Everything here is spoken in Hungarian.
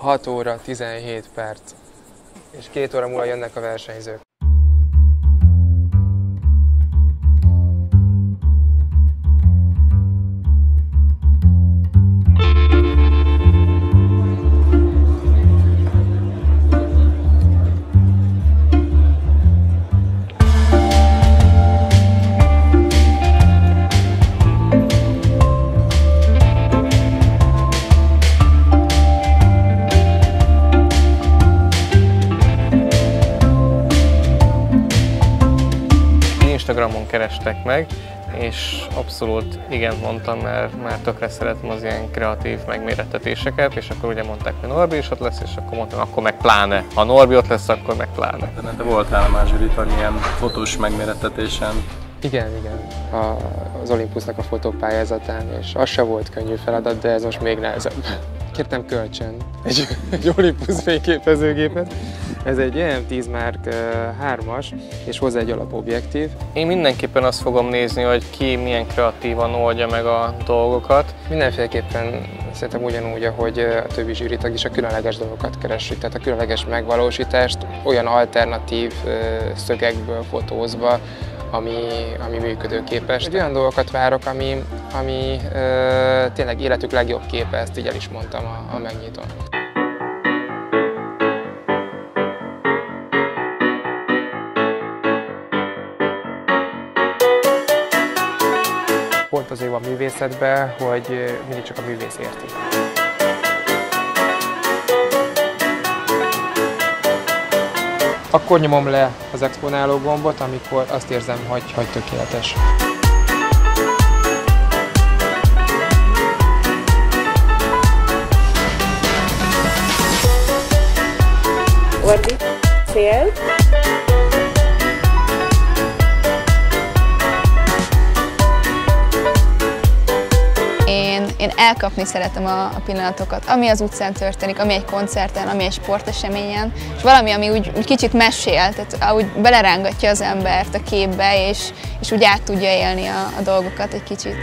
6 óra 17 perc, és 2 óra múlva jönnek a versenyzők. Instagramon kerestek meg, és abszolút igent mondtam, mert tökre szeretem az ilyen kreatív megmérettetéseket, és akkor ugye mondták, hogy Norbi is ott lesz, és akkor mondtam, akkor meg pláne. Ha Norbi ott lesz, akkor meg pláne. De voltál már zsűritag ilyen fotós megmérettetésen? Igen. Az Olympusnak a fotópályázatán, és az se volt könnyű feladat, de ez most még nehezebb. Kértem kölcsön egy Olympus fényképezőgépet. Ez egy EM10 Mark 3-as, és hozzá egy alapobjektív. Én mindenképpen azt fogom nézni, hogy ki milyen kreatívan oldja meg a dolgokat. Mindenféleképpen szerintem ugyanúgy, ahogy a többi zsűritag is a különleges dolgokat keressük, tehát a különleges megvalósítást olyan alternatív szögekből fotózva, ami működőképes. Olyan dolgokat várok, ami tényleg életük legjobb képe, ezt így el is mondtam a megnyitón. Pont azért van művészetben, hogy mindig csak a művész érti. Akkor nyomom le az exponáló gombot, amikor azt érzem, hogy tökéletes. Ordi, cél. Én elkapni szeretem a pillanatokat, ami az utcán történik, ami egy koncerten, ami egy sporteseményen, és valami, ami úgy kicsit mesél, tehát úgy belerángatja az embert a képbe, és úgy át tudja élni a dolgokat egy kicsit.